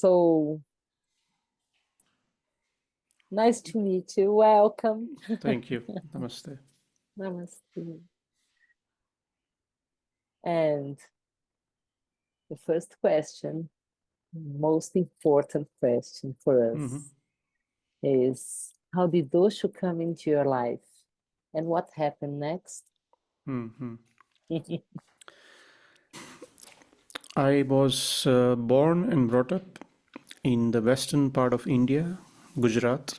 So nice to meet you. Welcome. Thank you. Namaste. Namaste. And the first question, most important question for us, is how did Osho come into your life and what happened next? I was born and brought up in the western part of India, Gujarat,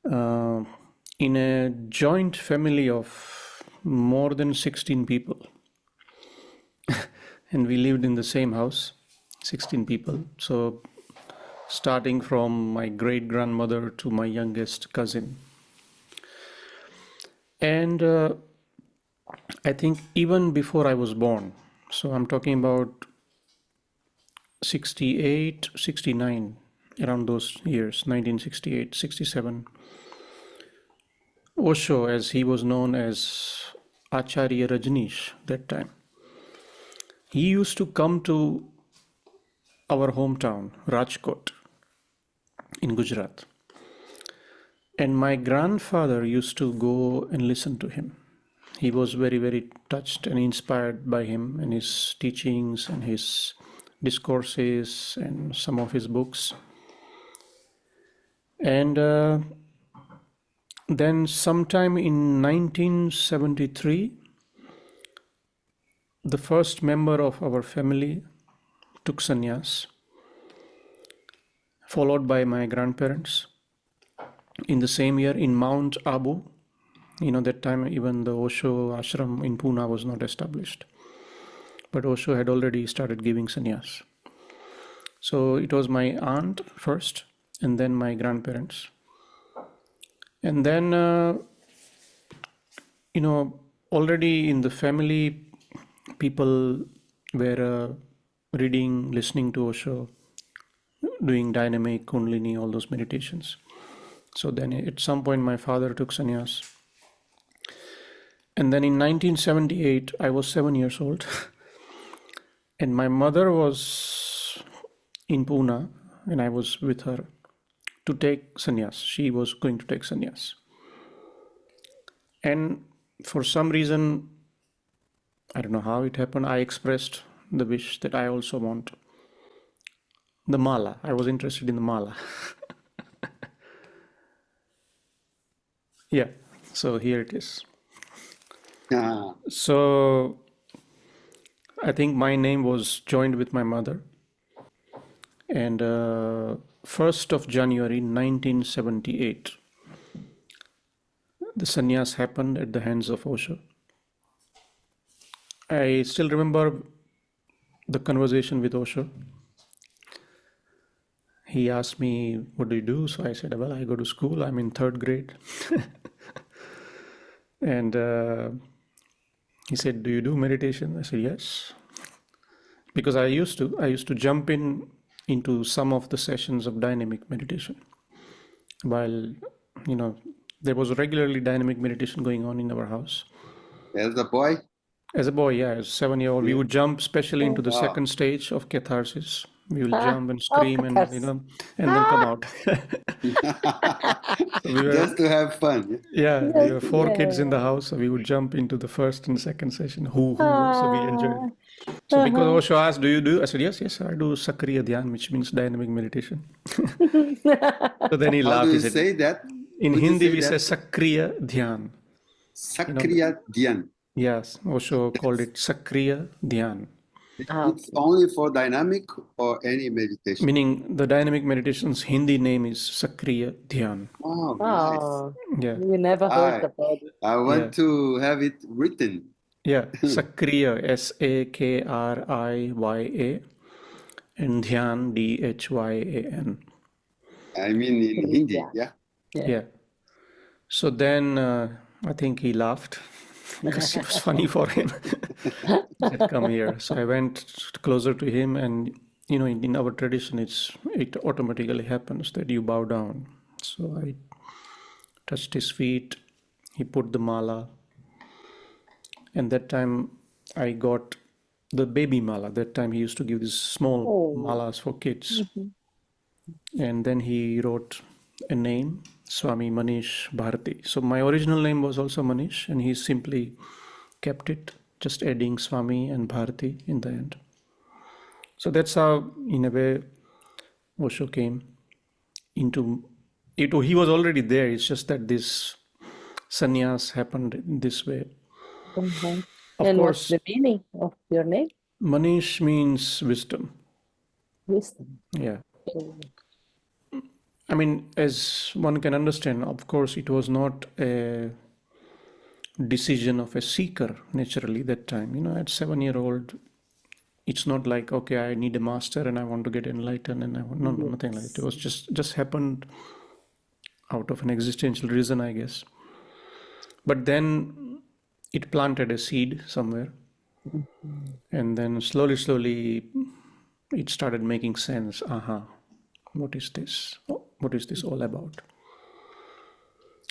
in a joint family of more than 16 people. And we lived in the same house, 16 people. So starting from my great grandmother to my youngest cousin. And I think even before I was born, so I'm talking about 68, 69, around those years, 1968, 67. Osho, as he was known as Acharya Rajneesh that time, he used to come to our hometown, Rajkot, in Gujarat. And my grandfather used to go and listen to him. He was very, very touched and inspired by him and his teachings and his discourses and some of his books. And then sometime in 1973, the first member of our family took sannyas, followed by my grandparents. In the same year in Mount Abu, that time even the Osho ashram in Pune was not established. But Osho had already started giving sannyas. So it was my aunt first, and then my grandparents. And then, already in the family, people were reading, listening to Osho, doing dynamic, kundalini, all those meditations. So then at some point, my father took sannyas. And then in 1978, I was 7 years old. And my mother was in Pune, and I was with her to take sannyas. She was going to take sannyas. And for some reason, I don't know how it happened, I expressed the wish that I also want the mala. I was interested in the mala. Yeah, so here it is. So I think my name was joined with my mother. And 1st of January 1978, the sannyas happened at the hands of Osho. I still remember the conversation with Osho. He asked me, what do you do? So I said, well, I go to school. I'm in 3rd grade. And he said, do you do meditation? I said, yes. Because I used to jump into some of the sessions of dynamic meditation. While, there was regularly dynamic meditation going on in our house. As a boy? As a boy, yeah, as a 7-year-old, we would jump especially into the second stage of catharsis. We will jump and scream and then come out. Just to have fun. Yeah, we were 4 kids in the house, so we would jump into the first and second session. So we enjoyed it. So because Osho asked, do you do? I said, yes, I do Sakriya Dhyan, which means dynamic meditation. So then he laughed. How do He you said, say that? in Hindi, we say Sakriya Dhyan. Sakriya Dhyan. Yes, Osho called it Sakriya Dhyan. It's only for dynamic or any meditation? Meaning the dynamic meditation's Hindi name is Sakriya Dhyan. Oh, nice. Yeah. We never heard about it. I want to have it written. Yeah, Sakriya, Sakriya, and Dhyan, Dhyan. I mean in Hindi, Yeah. So then I think he laughed because it was funny for him. He said, come here. So I went closer to him, and in our tradition, it automatically happens that you bow down. So I touched his feet. He put the mala, and that time I got the baby mala. That time he used to give these small malas for kids. And then he wrote a name, Swami Manish Bharati. So my original name was also Manish, and he simply kept it, just adding Swami and Bharati in the end. So that's how, in a way, Osho came into it. He was already there. It's just that this sannyas happened in this way. And Of what's course, the meaning of your name? Manish means wisdom. Wisdom. Yeah. Oh. I mean, as one can understand, of course, it was not a decision of a seeker naturally that time. At 7-year-old, it's not like, okay, I need a master and I want to get enlightened and no, nothing like that. It was just happened out of an existential reason, I guess. But then it planted a seed somewhere. And then slowly, it started making sense. What is this? What is this all about?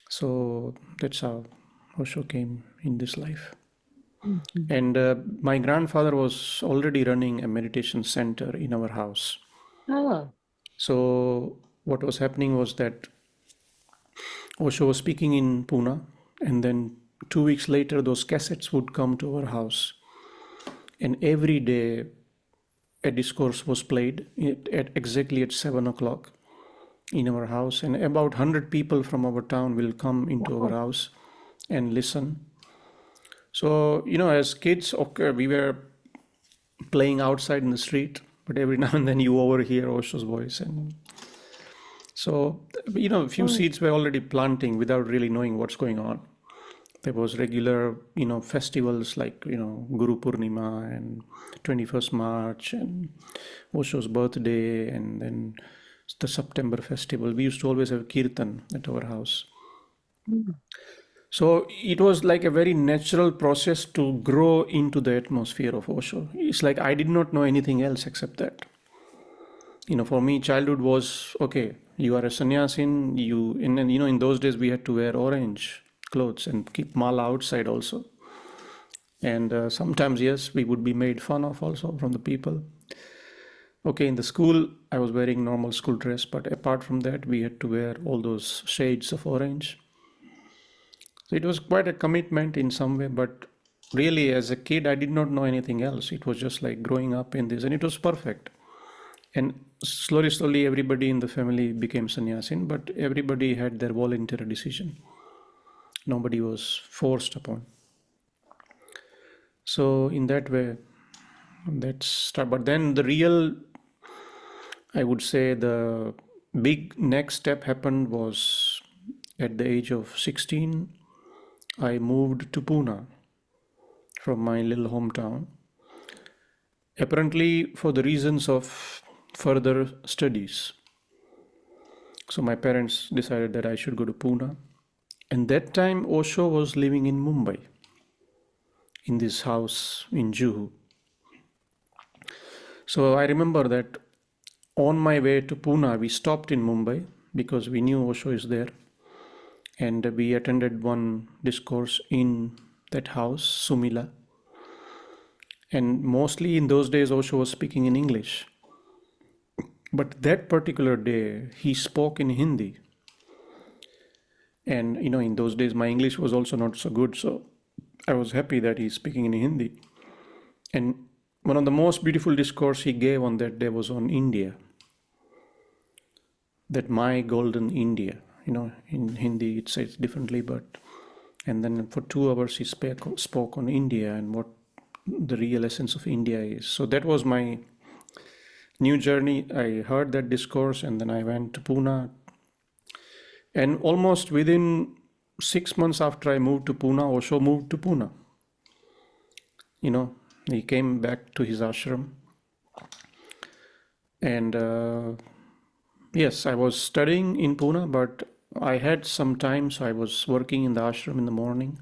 So that's how Osho came in this life. And my grandfather was already running a meditation center in our house. So what was happening was that Osho was speaking in Pune, and then 2 weeks later, those cassettes would come to our house. And every day, a discourse was played exactly at 7 o'clock in our house. And about 100 people from our town will come into our house and listen. So, as kids, okay, we were playing outside in the street, but every now and then you overhear Osho's voice. And so, a few seeds were already planting without really knowing what's going on. There was regular, festivals like, Guru Purnima and 21st March and Osho's birthday, and then the September festival. We used to always have Kirtan at our house. So it was like a very natural process to grow into the atmosphere of Osho. It's like I did not know anything else except that. For me, childhood was, okay, you are a sannyasin, in those days we had to wear orange clothes and keep mala outside also. And sometimes, yes, we would be made fun of also from the people. Okay, in the school, I was wearing normal school dress, but apart from that, we had to wear all those shades of orange. So it was quite a commitment in some way, but really as a kid, I did not know anything else. It was just like growing up in this, and it was perfect. And slowly, everybody in the family became sannyasin, but everybody had their voluntary decision. Nobody was forced upon. So in that way, but then the real, I would say, the big next step happened was at the age of 16, I moved to Pune from my little hometown. Apparently for the reasons of further studies. So my parents decided that I should go to Pune. And that time Osho was living in Mumbai, in this house in Juhu. So I remember that on my way to Pune, we stopped in Mumbai because we knew Osho is there. And we attended one discourse in that house, Sumila. And mostly in those days, Osho was speaking in English. But that particular day, he spoke in Hindi. And, in those days, my English was also not so good. So I was happy that he's speaking in Hindi. And one of the most beautiful discourse he gave on that day was on India. That my golden India. In Hindi it says differently, and then for 2 hours he spoke on India and what the real essence of India is. So that was my new journey. I heard that discourse and then I went to Pune. And almost within 6 months after I moved to Pune, Osho moved to Pune. He came back to his ashram. And yes, I was studying in Pune, but I had some time, so I was working in the ashram in the morning.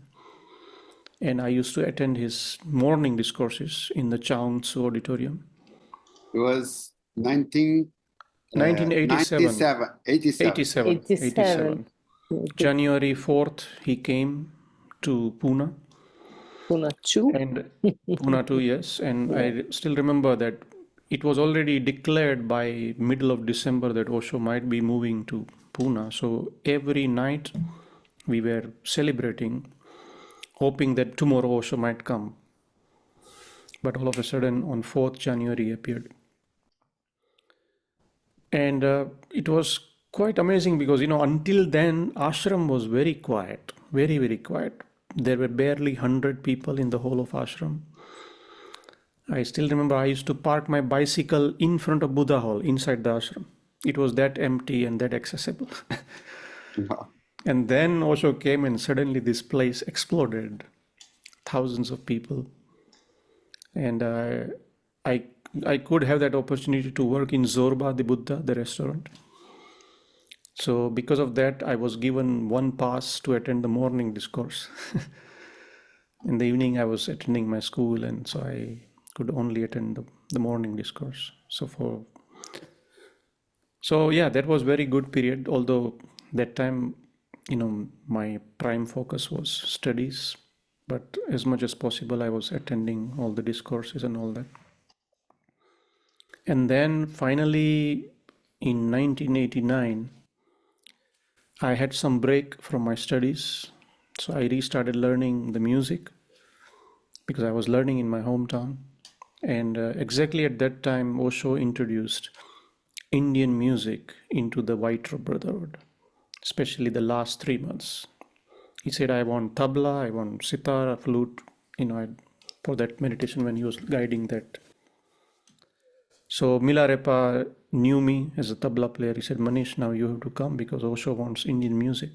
And I used to attend his morning discourses in the Chaungsu auditorium. It was 1987. 87. January 4th, he came to Pune. Pune 2? And Pune too, yes. And I still remember that it was already declared by middle of December that Osho might be moving to Pune. So every night we were celebrating, hoping that tomorrow Osho might come. But all of a sudden on 4th January he appeared. And it was quite amazing because, until then, ashram was very quiet, very, very quiet. There were barely 100 people in the whole of ashram. I still remember I used to park my bicycle in front of Buddha Hall inside the ashram. It was that empty and that accessible. Wow. And then Osho came and suddenly this place exploded. Thousands of people. And I could have that opportunity to work in Zorba, the Buddha, the restaurant. So because of that, I was given one pass to attend the morning discourse. In the evening, I was attending my school, and so I could only attend the morning discourse. So yeah, that was very good period. Although that time, my prime focus was studies, but as much as possible, I was attending all the discourses and all that. And then finally, in 1989, I had some break from my studies. So I restarted learning the music because I was learning in my hometown. And exactly at that time, Osho introduced Indian music into the White Robe Brotherhood, especially the last 3 months. He said, I want tabla, I want sitar, flute, for that meditation when he was guiding that. So Milarepa knew me as a tabla player. He said, Manish, now you have to come because Osho wants Indian music.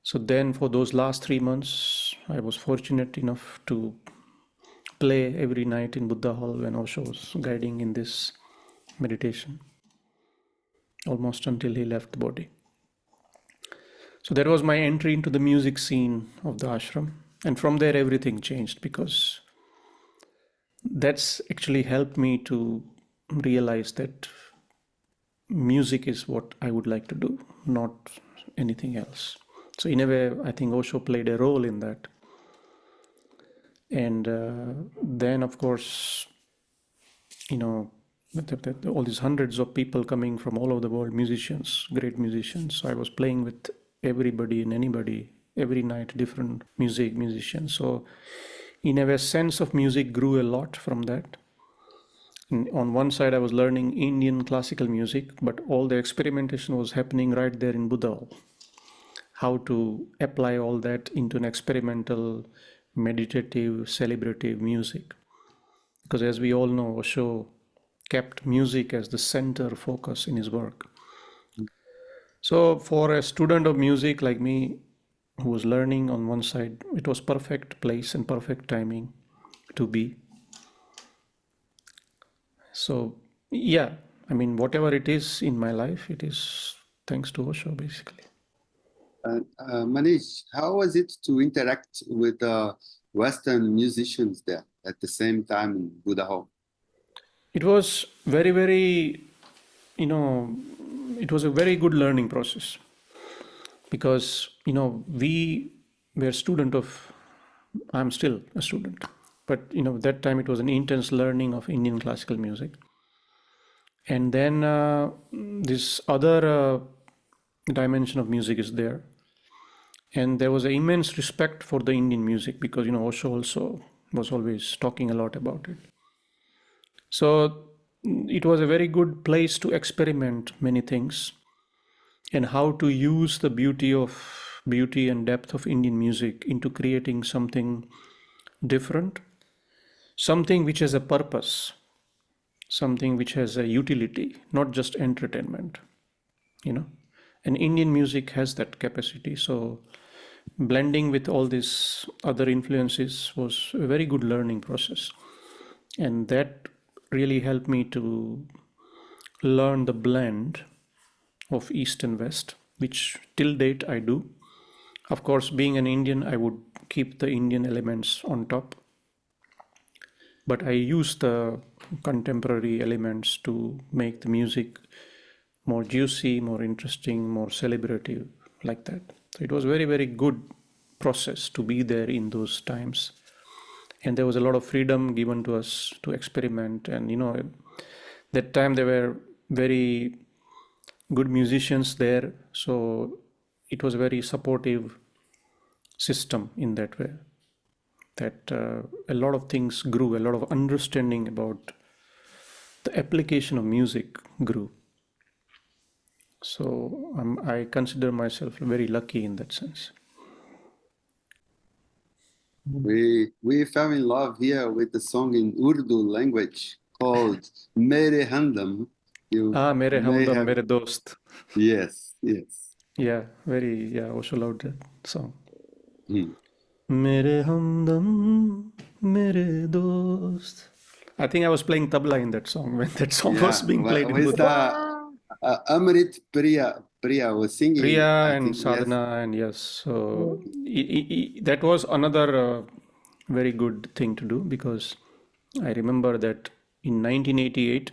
So then for those last 3 months, I was fortunate enough to play every night in Buddha Hall when Osho was guiding in this meditation, almost until he left the body. So that was my entry into the music scene of the ashram. And from there, everything changed because that's actually helped me to realize that music is what I would like to do, not anything else. So in a way, I think Osho played a role in that. And then, of course, all these hundreds of people coming from all over the world, musicians, great musicians. So I was playing with everybody and anybody, every night, different musicians. So in a way, sense of music grew a lot from that. And on one side, I was learning Indian classical music, but all the experimentation was happening right there in Buddha. How to apply all that into an experimental, meditative, celebrative music. Because as we all know, Osho kept music as the center focus in his work. So for a student of music like me, who was learning on one side, it was perfect place and perfect timing to be. So yeah, whatever it is in my life, it is thanks to Osho, basically. Manish, how was it to interact with Western musicians there at the same time in Buddha Hall? It was very, very, it was a very good learning process because, we were I'm still a student, but, that time it was an intense learning of Indian classical music. And then this other dimension of music is there. And there was an immense respect for the Indian music because, Osho also was always talking a lot about it. So it was a very good place to experiment many things and how to use the beauty and depth of Indian music into creating something different, something which has a purpose, something which has a utility, not just entertainment, And Indian music has that capacity. So blending with all these other influences was a very good learning process. And that really helped me to learn the blend of East and West, which till date I do. Of course, being an Indian, I would keep the Indian elements on top. But I use the contemporary elements to make the music more juicy, more interesting, more celebrative, like that. So it was very, very good process to be there in those times. And there was a lot of freedom given to us to experiment. And, that time there were very good musicians there. So it was a very supportive system in that way, that a lot of things grew, a lot of understanding about the application of music grew. So I consider myself very lucky in that sense. We fell in love here with the song in Urdu language called Mere Handam. Mere Hamdam, Mere Dost. Yes. Yeah, Osho loved that song. Mere Hamdam, Mere Dost. I think I was playing tabla in that song when that song was being played in Buddha. Amrit Priya was singing. Priya and Sadhana, and yes. So that was another very good thing to do, because I remember that in 1988,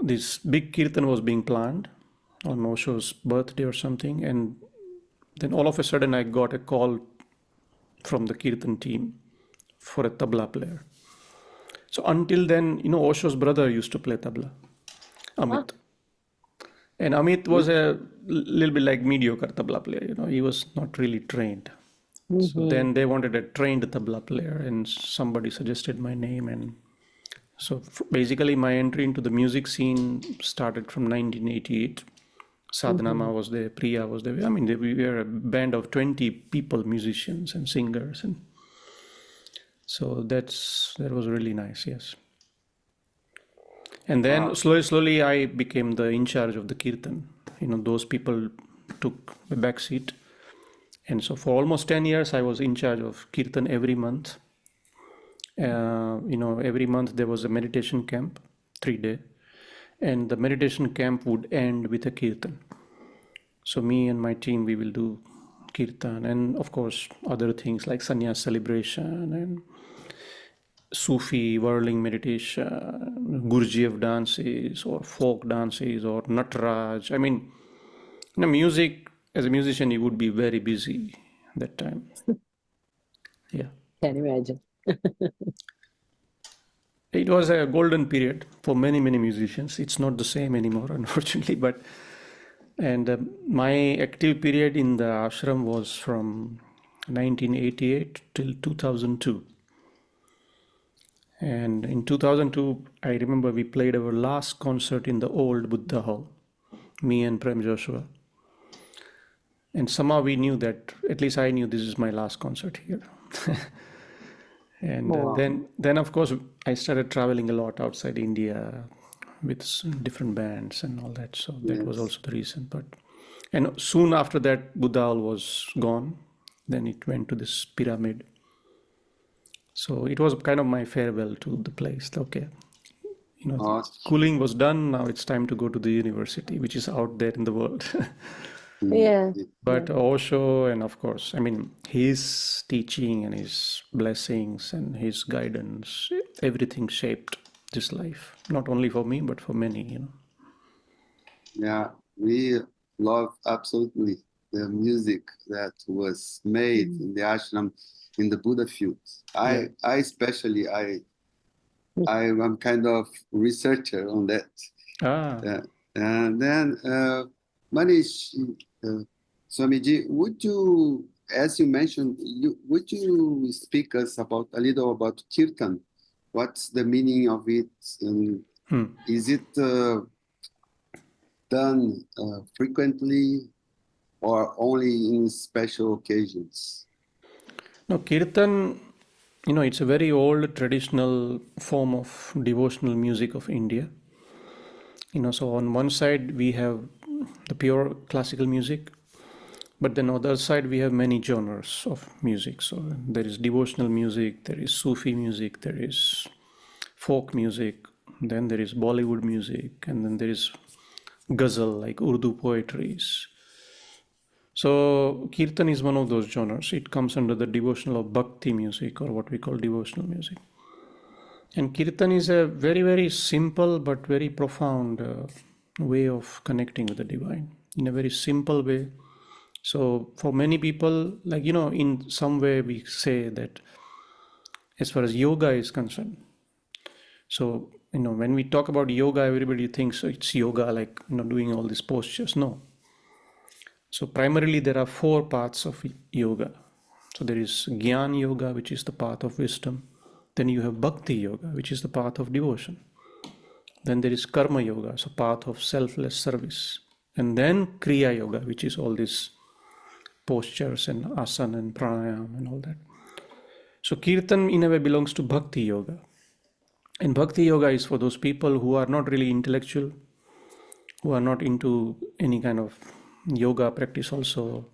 this big kirtan was being planned on Osho's birthday or something, and then all of a sudden I got a call from the kirtan team for a tabla player. So until then, Osho's brother used to play tabla, Amit. And Amit was a little bit like mediocre tabla player, he was not really trained. So then they wanted a trained tabla player, and somebody suggested my name. And so basically my entry into the music scene started from 1988. Sadhana was there, Priya was there. I mean, we were a band of 20 people, musicians and singers. And so that was really nice, yes. And then slowly I became the in charge of the kirtan. Those people took a back seat. And so for almost 10 years, I was in charge of kirtan every month. Every month there was a meditation camp, 3-day. And the meditation camp would end with a kirtan. So me and my team, we will do kirtan. And of course, other things like sannyas celebration and Sufi whirling meditation, Gurdjieff dances or folk dances or Natraj. I mean, music, as a musician, you would be very busy that time. Yeah. Can imagine. It was a golden period for many, many musicians. It's not the same anymore, unfortunately. And my active period in the ashram was from 1988 till 2002. And in 2002, I remember we played our last concert in the old Buddha Hall, me and Prem Joshua. And somehow we knew that, at least I knew, this is my last concert here. And then of course, I started traveling a lot outside India with different bands and all that. So that was also the reason. And soon after that, Buddha Hall was gone. Then it went to this pyramid. So it was kind of my farewell to the place. Okay, schooling was done. Now it's time to go to the university, which is out there in the world. Yeah. But Osho, and of course, I mean, his teaching and his blessings and his guidance, everything shaped this life, not only for me, but for many, Yeah, we love absolutely the music that was made in the ashram, in the Buddha fields. I especially, I'm kind of researcher on that. And then Manish, Swamiji, would you, as you mentioned, would you speak us a little about kirtan? What's the meaning of it? And is it done frequently or only in special occasions? No, kirtan, it's a very old traditional form of devotional music of India. So on one side we have the pure classical music, but then on the other side we have many genres of music. So there is devotional music, there is Sufi music, there is folk music, then there is Bollywood music, and then there is ghazal, like Urdu poetries. So kirtan is one of those genres. It comes under the devotional of bhakti music, or what we call devotional music. And kirtan is a very, very simple but very profound way of connecting with the divine. In a very simple way, So for many people, like, in some way we say that as far as yoga is concerned, so, when we talk about yoga, everybody thinks it's yoga, like, doing all these postures. No. So primarily there are 4 paths of yoga. So there is Gyan Yoga, which is the path of wisdom. Then you have Bhakti Yoga, which is the path of devotion. Then there is Karma Yoga, so path of selfless service. And then Kriya Yoga, which is all these postures and asana and pranayama and all that. So Kirtan in a way belongs to Bhakti Yoga. And Bhakti Yoga is for those people who are not really intellectual, who are not into any kind of yoga practice also.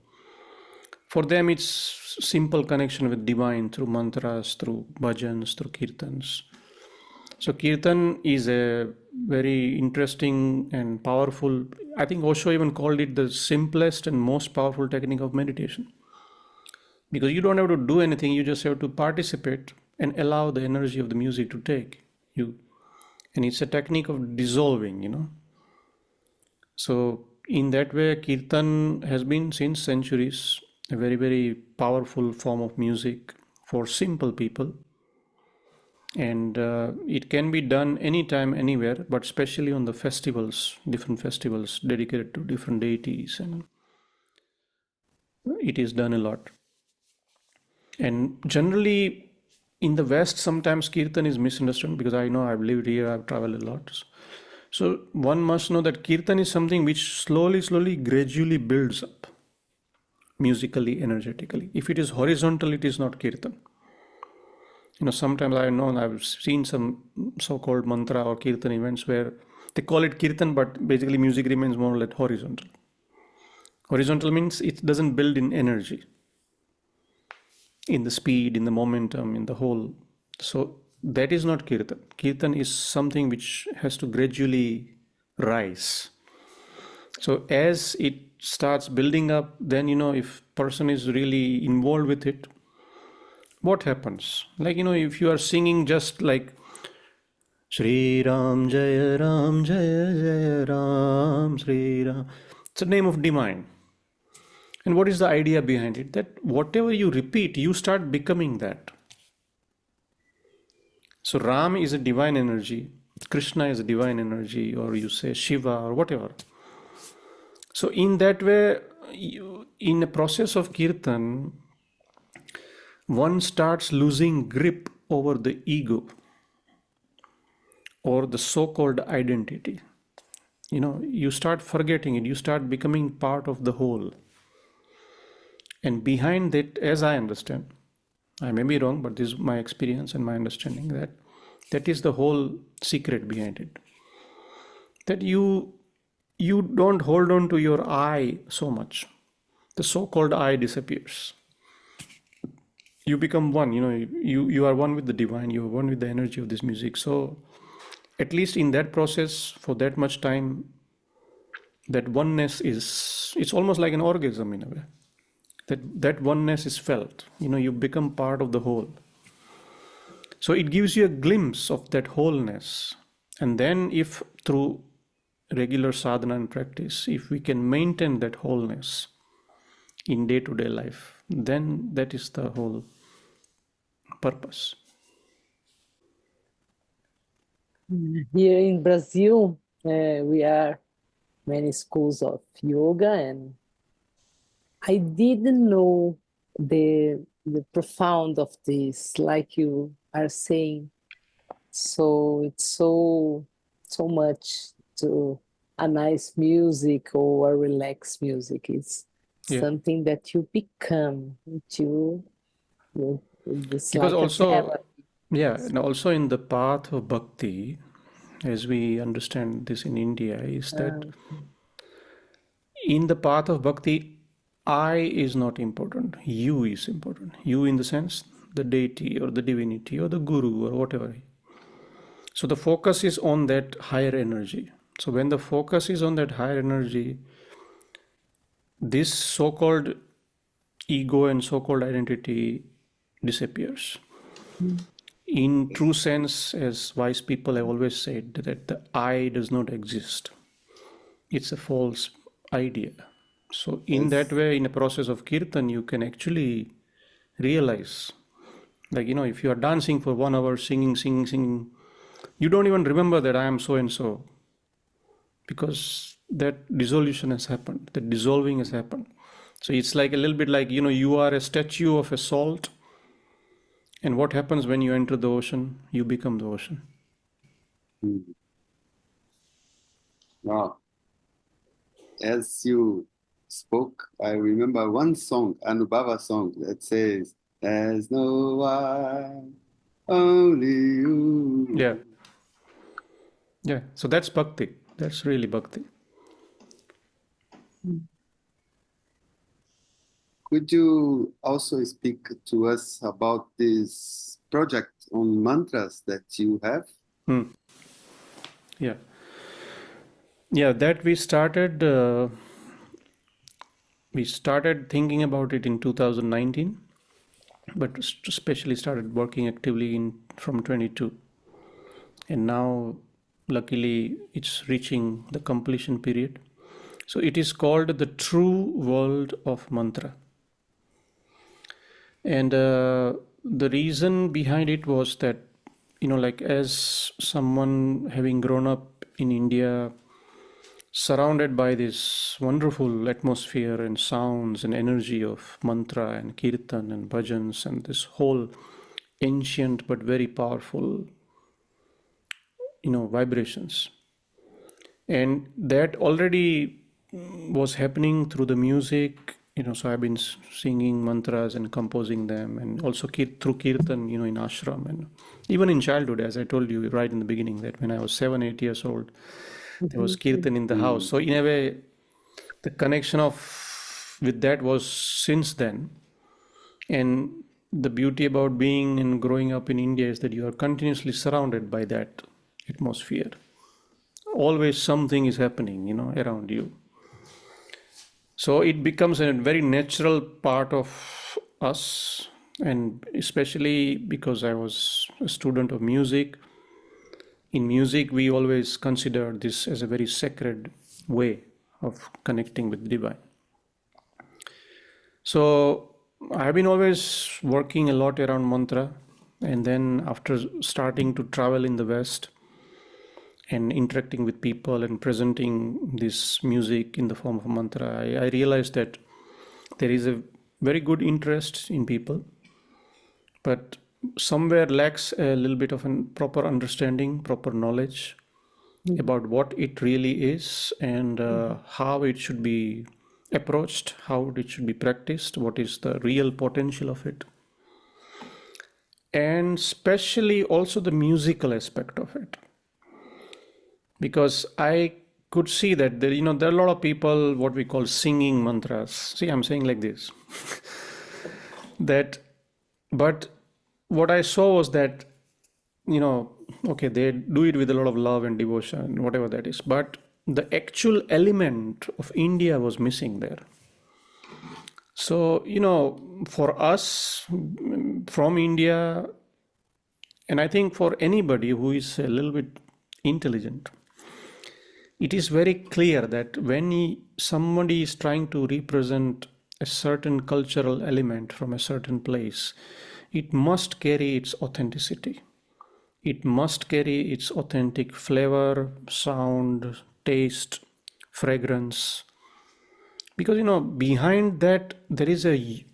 For them, it's simple connection with divine through mantras, through bhajans, through kirtans. So Kirtan is a very interesting and powerful, I think Osho even called it the simplest and most powerful technique of meditation. Because you don't have to do anything, you just have to participate and allow the energy of the music to take you. And it's a technique of dissolving. So in that way, Kirtan has been since centuries a very, very powerful form of music for simple people. And it can be done anytime, anywhere, but especially on the festivals, different festivals dedicated to different deities, and it is done a lot. And generally, in the West, sometimes Kirtan is misunderstood, because I know I've lived here, I've traveled a lot. So one must know that Kirtan is something which slowly, gradually builds up musically, energetically. If it is horizontal, it is not Kirtan. Sometimes I've seen some so-called mantra or Kirtan events where they call it Kirtan, but basically music remains more or less horizontal. Horizontal means it doesn't build in energy, in the speed, in the momentum, in the whole. So that is not Kirtan. Kirtan is something which has to gradually rise. So as it starts building up, then, if person is really involved with it, what happens? Like, if you are singing just like Sri Ram Jaya Ram Jaya Jaya Ram Sri Ram, it's a name of divine. And what is the idea behind it? That whatever you repeat, you start becoming that. So Ram is a divine energy, Krishna is a divine energy, or you say Shiva or whatever. So in that way, in the process of Kirtan, one starts losing grip over the ego or the so-called identity. You start forgetting it, you start becoming part of the whole. And behind that, as I understand, I may be wrong, but this is my experience and my understanding, that is the whole secret behind it. That you don't hold on to your I so much. The so-called I disappears. You become one, you are one with the divine, you are one with the energy of this music. So at least in that process, for that much time, that oneness it's almost like an orgasm in a way. That oneness is felt. You become part of the whole. So it gives you a glimpse of that wholeness. And then if through regular sadhana and practice, if we can maintain that wholeness in day-to-day life, then that is the whole purpose. Here in Brazil, we are many schools of yoga, and I didn't know the profound of this, like you are saying. So it's so much to a nice music or a relaxed music. It's something that you become into. It's because like also, and also in the path of bhakti, as we understand this in India, is that in the path of bhakti, I is not important, you is important. You in the sense, the deity or the divinity or the guru or whatever. So the focus is on that higher energy. So when the focus is on that higher energy, this so-called ego and so-called identity disappears. In true sense, as wise people have always said, that the I does not exist. It's a false idea. So in that way, in a process of kirtan, you can actually realize, like, if you are dancing for 1 hour, singing, you don't even remember that I am so and so, because that dissolution has happened, that dissolving has happened. So it's like a little bit like, you are a statue of a salt, and what happens when you enter the ocean? You become the ocean. Wow. As you spoke, I remember one song, Anubhava song, that says, "There's no one, only you." Yeah. So that's bhakti. That's really bhakti. Could you also speak to us about this project on mantras that you have? Yeah. That we started thinking about it in 2019, but especially started working actively from 22, and now luckily it's reaching the completion period. So it is called the True World of Mantra. And the reason behind it was that, like, as someone having grown up in India, surrounded by this wonderful atmosphere and sounds and energy of mantra and kirtan and bhajans and this whole ancient but very powerful, vibrations. And that already was happening through the music, so I've been singing mantras and composing them, and also through kirtan, in ashram, and even in childhood, as I told you right in the beginning, that when I was 7-8 years old, there was kirtan in the house. So in a way, the connection with that was since then. And the beauty about being and growing up in India is that you are continuously surrounded by that atmosphere. Always something is happening, around you. So it becomes a very natural part of us, and especially because I was a student of music. In music, we always consider this as a very sacred way of connecting with divine. So I've been always working a lot around mantra, and then after starting to travel in the West and interacting with people and presenting this music in the form of mantra, I realized that there is a very good interest in people, but somewhere lacks a little bit of a proper understanding, proper knowledge about what it really is, and how it should be approached, how it should be practiced, what is the real potential of it, and especially also the musical aspect of it. Because I could see that there are a lot of people what we call singing mantras. See, I'm saying like this. But what I saw was that, okay, they do it with a lot of love and devotion, whatever that is, but the actual element of India was missing there. So, for us from India, and I think for anybody who is a little bit intelligent, it is very clear that when somebody is trying to represent a certain cultural element from a certain place, it must carry its authenticity. It must carry its authentic flavor, sound, taste, fragrance. Because, behind that, there is a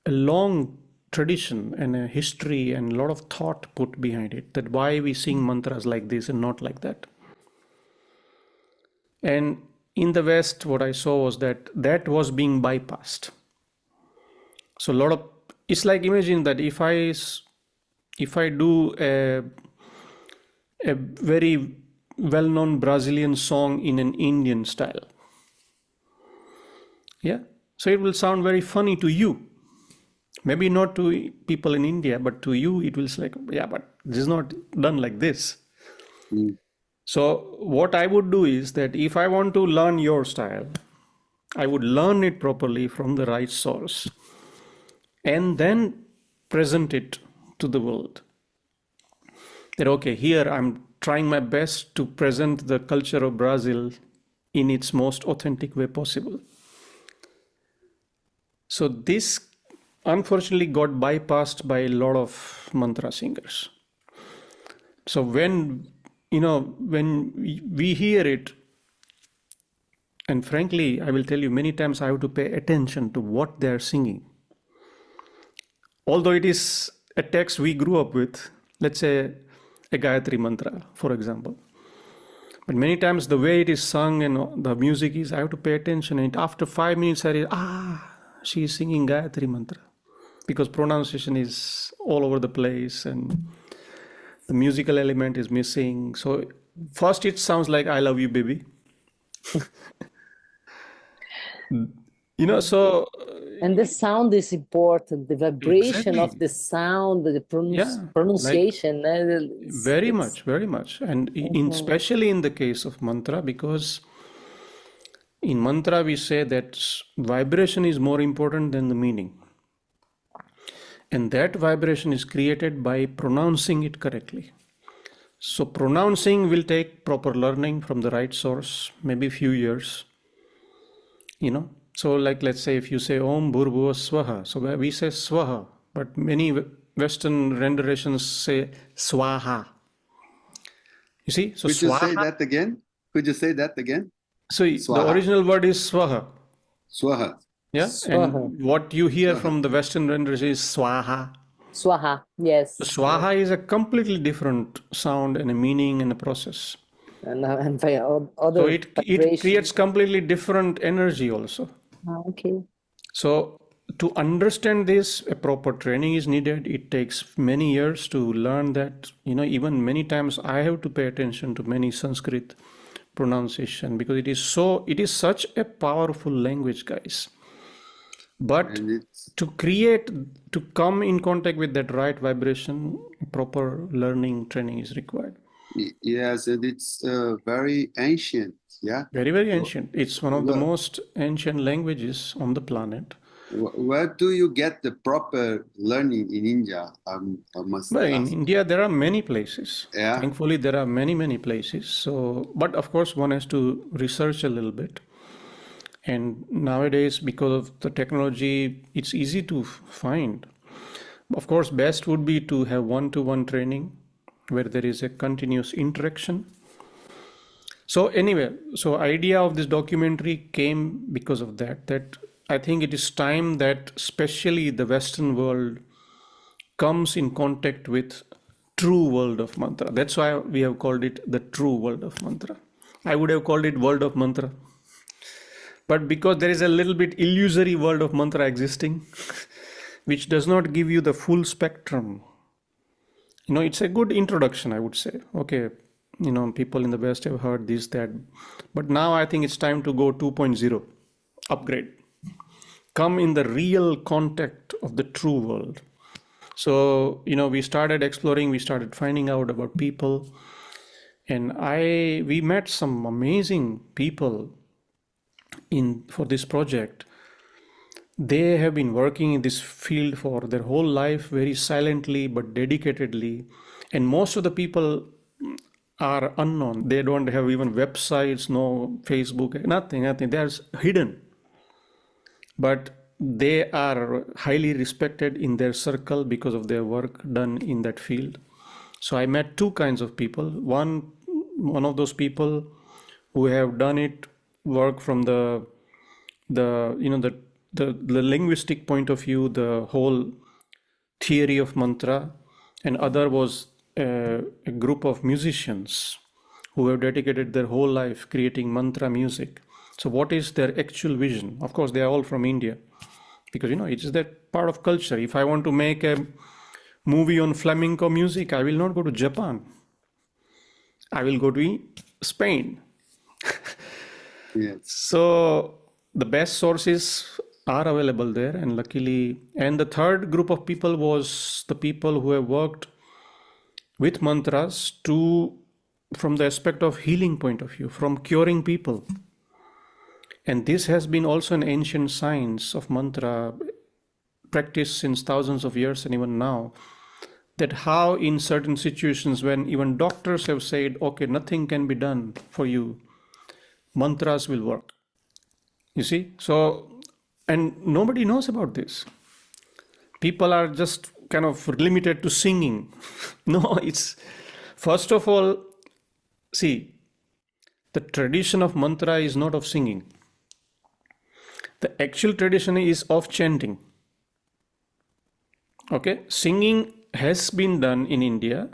long tradition and a history and a lot of thought put behind it, that why we sing mantras like this and not like that. And in the West, what I saw was that was being bypassed. So it's like, imagine that if I do a very well-known Brazilian song in an Indian style, yeah, so it will sound very funny to you. Maybe not to people in India, but to you, it will say like, yeah, but this is not done like this. So what I would do is that if I want to learn your style, I would learn it properly from the right source and then present it to the world. That, okay, here I'm trying my best to present the culture of Brazil in its most authentic way possible. So this unfortunately got bypassed by a lot of mantra singers. So when we hear it, and frankly, I will tell you, many times I have to pay attention to what they're singing. Although it is a text we grew up with, let's say a Gayatri mantra, for example. But many times the way it is sung and the music is, I have to pay attention. And after 5 minutes, I realize, she is singing Gayatri mantra. Because pronunciation is all over the place and the musical element is missing. So first it sounds like I love you, baby. So... And the sound is important, the vibration of the sound, the pronunciation. Very much. And especially in the case of mantra, because in mantra we say that vibration is more important than the meaning. And that vibration is created by pronouncing it correctly. So pronouncing will take proper learning from the right source, maybe a few years, So like, let's say if you say Om Bhurbhuva Swaha, so we say Swaha, but many Western renditions say Swaha. You see? So Could you say that again? So Swaha. The original word is Swaha. Swaha. Yeah. Swaha. And what you hear from the Western rendition is Swaha. Swaha, yes. So Swaha is a completely different sound and a meaning and a process. And so it creates completely different energy also. Okay. So to understand this, a proper training is needed. It takes many years to learn that, even many times I have to pay attention to many Sanskrit pronunciation because it is such a powerful language, guys. But to come in contact with that right vibration, proper learning training is required. Yes, and it's very ancient. Yeah, very, very ancient. It's one of the most ancient languages on the planet. Where do you get the proper learning in India? In India, there are many places. Yeah. Thankfully, there are many, many places. So, but of course, one has to research a little bit. And nowadays, because of the technology, it's easy to find. Of course, best would be to have one-to-one training where there is a continuous interaction. So anyway, idea of this documentary came because of that I think it is time that especially the Western world comes in contact with true world of mantra. That's why we have called it the true world of mantra. I would have called it world of mantra. But because there is a little bit illusory world of mantra existing, which does not give you the full spectrum. It's a good introduction, I would say. Okay, people in the West have heard this, that. But now I think it's time to go 2.0, upgrade. Come in the real contact of the true world. So, we started exploring, we started finding out about people. And we met some amazing people for this project. They have been working in this field for their whole life, very silently but dedicatedly. And most of the people are unknown. They don't have even websites, no Facebook, nothing. They are hidden. But they are highly respected in their circle because of their work done in that field. So I met two kinds of people. One of those people who have done it, work from the linguistic point of view, the whole theory of mantra, and other was a group of musicians who have dedicated their whole life creating mantra music. So what is their actual vision? Of course, they are all from India because, it is that part of culture. If I want to make a movie on flamenco music, I will not go to Japan. I will go to Spain. Yes. So the best sources are available there, and luckily. And the third group of people was the people who have worked with mantras from the aspect of healing point of view, from curing people. And this has been also an ancient science of mantra practiced since thousands of years and even now, that how in certain situations when even doctors have said, okay, nothing can be done for you, mantras will work. You see? So And nobody knows about this. People are just kind of limited to singing. No, it's first of all, see, the tradition of mantra is not of singing. The actual tradition is of chanting. Okay, singing has been done in India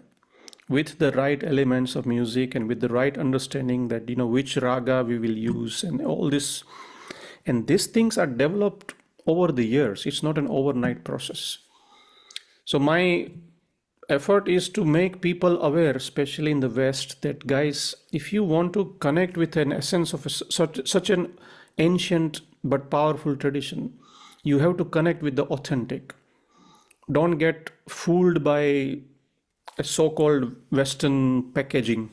with the right elements of music and with the right understanding that which raga we will use and all this. And these things are developed over the years. It's not an overnight process. So my effort is to make people aware, especially in the West, that guys, if you want to connect with an essence of such an ancient but powerful tradition, you have to connect with the authentic. Don't get fooled by a so-called Western packaging.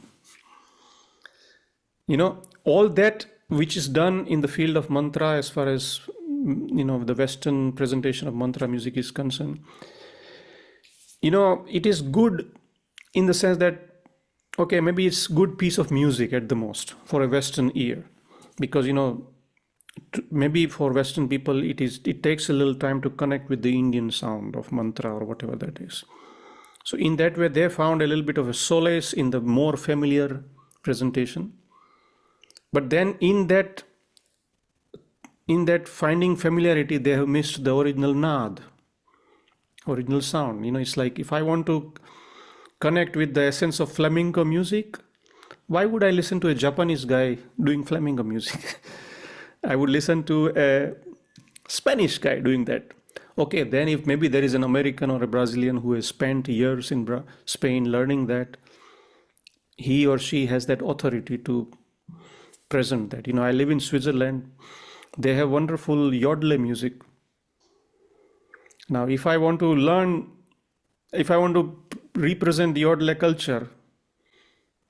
All that which is done in the field of mantra, as far as the Western presentation of mantra music is concerned, it is good in the sense that, okay, maybe it's good piece of music at the most for a Western ear, because maybe for Western people it takes a little time to connect with the Indian sound of mantra or whatever that is. So in that way, they found a little bit of a solace in the more familiar presentation. But then in that finding familiarity, they have missed the original nad, original sound. It's like, if I want to connect with the essence of flamenco music, why would I listen to a Japanese guy doing flamenco music? I would listen to a Spanish guy doing that. Okay, then if maybe there is an American or a Brazilian who has spent years in Spain learning that, he or she has that authority to present that. I live in Switzerland. They have wonderful yodel music. Now, if I want to represent the yodel culture,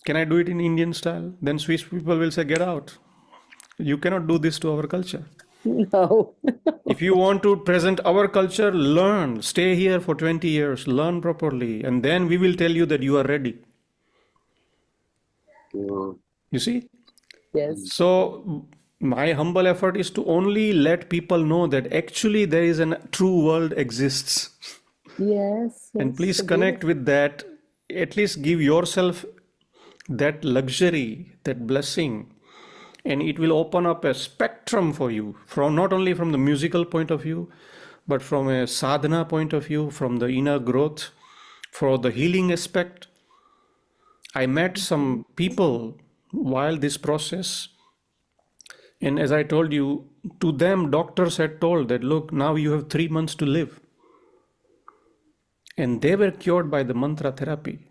can I do it in Indian style? Then Swiss people will say, get out. You cannot do this to our culture. No. If you want to present our culture, learn, stay here for 20 years, learn properly, and then we will tell you that you are ready. You see? Yes. So my humble effort is to only let people know that actually there is a true world exists. Yes. And please connect with that. At least give yourself that luxury, that blessing, and it will open up a spectrum for you, from not only from the musical point of view, but from a sadhana point of view, from the inner growth, for the healing aspect. I met some people while this process, and as I told you, to them doctors had told that, look, now you have 3 months to live. And they were cured by the mantra therapy.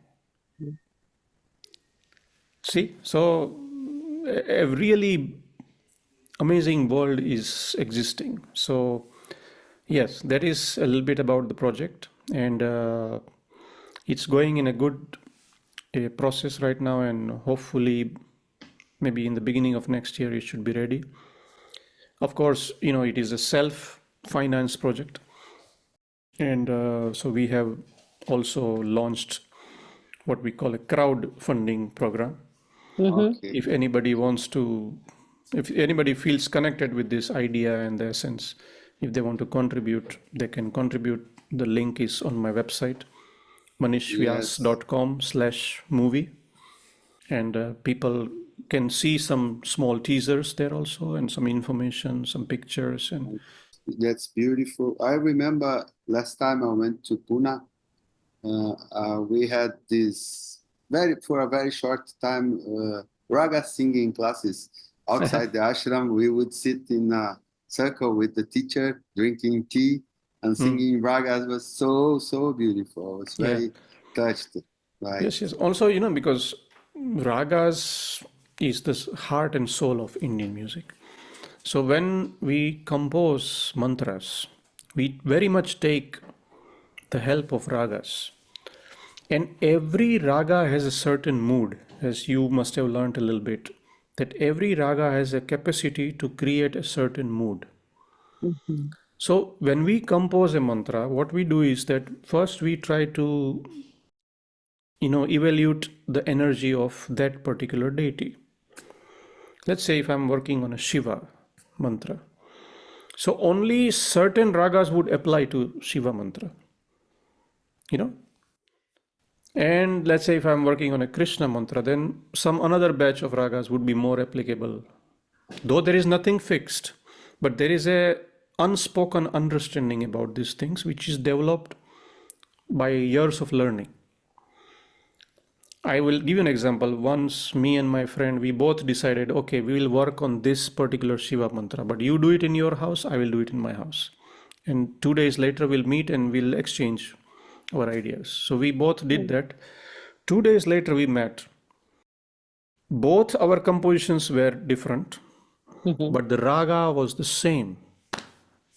See, so a really amazing world is existing. So yes, that is a little bit about the project, and it's going in a good process right now, and hopefully maybe in the beginning of next year it should be ready. Of course, it is a self-finance project, and so we have also launched what we call a crowdfunding program. Okay. If anybody feels connected with this idea and the essence, if they want to contribute, they can contribute. The link is on my website, manishvyas.com/movie, and people can see some small teasers there also, and some information, some pictures. And that's beautiful. I remember last time I went to Pune, we had this for a very short time raga singing classes outside the ashram. We would sit in a circle with the teacher, drinking tea and singing ragas. It was so beautiful. I was very touched. Right? Yes. Also, because ragas is the heart and soul of Indian music. So when we compose mantras, we very much take the help of ragas. And every raga has a certain mood, as you must have learned a little bit, that every raga has a capacity to create a certain mood. So when we compose a mantra, what we do is that first we try to, evaluate the energy of that particular deity. Let's say if I'm working on a Shiva mantra. So only certain ragas would apply to Shiva mantra, you know. And let's say if I'm working on a Krishna mantra, then some another batch of ragas would be more applicable. Though there is nothing fixed, but there is a unspoken understanding about these things which is developed by years of learning. I will give you an example. Once me and my friend, we both decided, okay, we will work on this particular Shiva mantra, but you do it in your house, I will do it in my house. And 2 days later, we'll meet and we'll exchange our ideas. So we both did that. 2 days later, we met. Both our compositions were different, but the raga was the same.